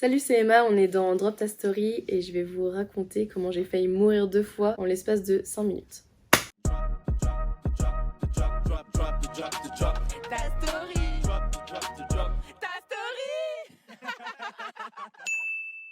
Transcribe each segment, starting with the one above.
Salut, c'est Emma, on est dans Drop Ta Story et je vais vous raconter comment j'ai failli mourir 2 fois en l'espace de 5 minutes.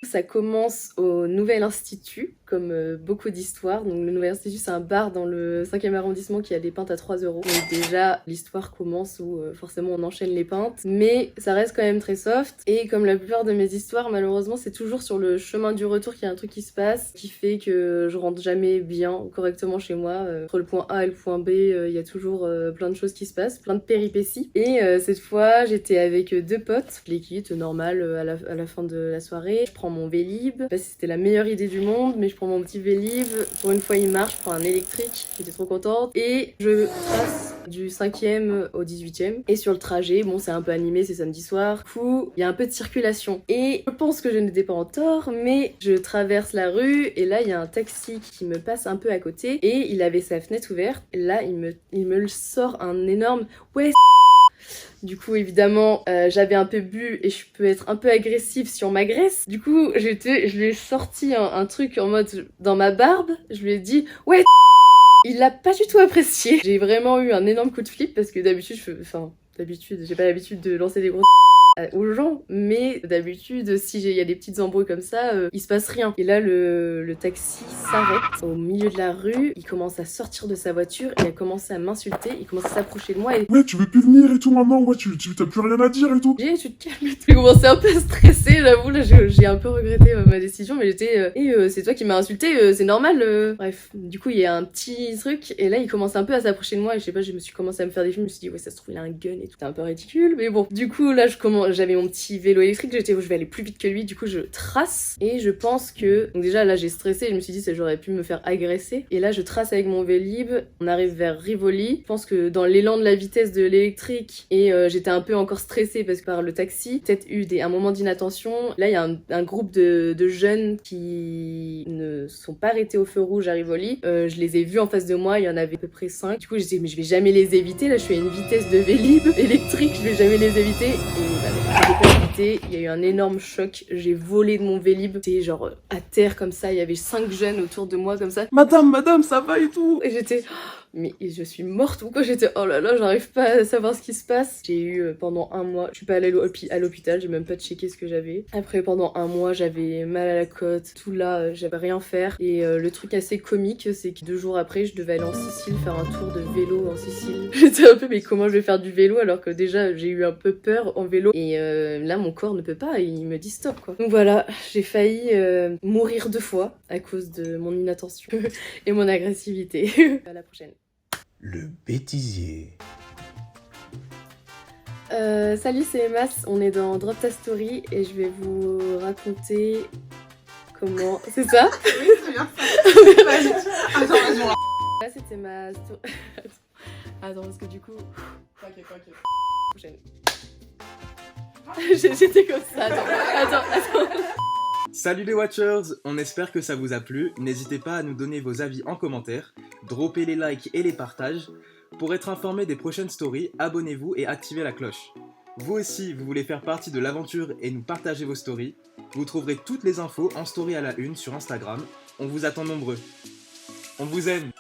Ça commence au Nouvel Institut, comme beaucoup d'histoires. Donc le Nouvel Institut, c'est un bar dans le 5e arrondissement qui a des pintes à 3 euros. Donc déjà, l'histoire commence où forcément on enchaîne les pintes. Mais ça reste quand même très soft. Et comme la plupart de mes histoires, malheureusement, c'est toujours sur le chemin du retour qu'il y a un truc qui se passe, qui fait que je rentre jamais bien ou correctement chez moi. Entre le point A et le point B, il y a toujours plein de choses qui se passent, plein de péripéties. Et cette fois, j'étais avec 2 potes. Je les quitte, normal, à la fin de la soirée. Je prends mon Vélib. Je sais pas si c'était la meilleure idée du monde, mais je prends mon petit Vélib. Pour une fois, il marche. Je prends un électrique. J'étais trop contente. Et je passe du 5e au 18e. Et sur le trajet, bon, c'est un peu animé, c'est samedi soir. Du coup, il y a un peu de circulation. Et je pense que je n'étais pas en tort, mais je traverse la rue et là, il y a un taxi qui me passe un peu à côté et il avait sa fenêtre ouverte. Et là, il me sort un énorme « Ouais, !» Du coup, évidemment, j'avais un peu bu et je peux être un peu agressive si on m'agresse. Du coup, je lui ai sorti un truc en mode dans ma barbe. Je lui ai dit « Ouais, !» Il l'a pas du tout apprécié. J'ai vraiment eu un énorme coup de flip parce que d'habitude, j'ai pas l'habitude de lancer des gros aux gens, mais d'habitude, si il y a des petites embrouilles comme ça, il se passe rien. Et là, le taxi s'arrête au milieu de la rue, il commence à sortir de sa voiture, il a commencé à m'insulter, il commence à s'approcher de moi et... Ouais, tu veux plus venir et tout maintenant, ouais, tu t'as plus rien à dire et tout. Tu te calmes, j'ai commencé un peu à stresser, j'avoue, là, j'ai un peu regretté ma décision, mais j'étais... c'est toi qui m'as insulté, c'est normal. Bref, du coup, il y a un petit truc, et là, il commence un peu à s'approcher de moi, et je sais pas, je me suis commencé à me faire des films, je me suis dit, ouais, ça se trouve, il a un gun et tout, c'est un peu ridicule, mais bon. Du coup, là, j'avais mon petit vélo électrique, je vais aller plus vite que lui, du coup je trace et je pense que... Donc déjà là j'ai stressé, je me suis dit que j'aurais pu me faire agresser. Et là je trace avec mon Vélib, on arrive vers Rivoli. Je pense que dans l'élan de la vitesse de l'électrique et j'étais un peu encore stressée parce que par le taxi, peut-être eu un moment d'inattention. Là il y a un groupe de jeunes qui ne sont pas arrêtés au feu rouge à Rivoli. Je les ai vus en face de moi, il y en avait à peu près 5. Du coup j'ai dit mais je vais jamais les éviter, là je suis à une vitesse de Vélib électrique, je vais jamais les éviter. Et il y a eu un énorme choc, j'ai volé de mon Vélib, j'étais genre à terre comme ça, il y avait 5 jeunes autour de moi comme ça. Madame, ça va et tout. Et j'étais... Mais je suis morte ou quoi? J'étais oh là là, j'arrive pas à savoir ce qui se passe. J'ai eu pendant 1 mois, je suis pas allée à l'hôpital, j'ai même pas checké ce que j'avais. Après pendant 1 mois, j'avais mal à la côte, tout là, j'avais rien faire. Et le truc assez comique, c'est que 2 jours après, je devais aller en Sicile faire un tour de vélo en Sicile. J'étais un peu mais comment je vais faire du vélo alors que déjà j'ai eu un peu peur en vélo. Et là mon corps ne peut pas, il me dit stop quoi. Donc voilà, j'ai failli mourir 2 fois à cause de mon inattention et mon agressivité. À la prochaine. Le bêtisier. Salut, c'est Emma, on est dans Drop Ta Story et je vais vous raconter comment... C'est ça? Oui, c'est bien ça. Vas-y. Attends, vas-y. Là, c'était ma story... Attends, parce que du coup... T'inquiète. Prochaine. J'étais comme ça, attends. Salut les Watchers, on espère que ça vous a plu. N'hésitez pas à nous donner vos avis en commentaire, dropper les likes et les partages. Pour être informé des prochaines stories, abonnez-vous et activez la cloche. Vous aussi, vous voulez faire partie de l'aventure et nous partager vos stories. Vous trouverez toutes les infos en story à la une sur Instagram. On vous attend nombreux. On vous aime.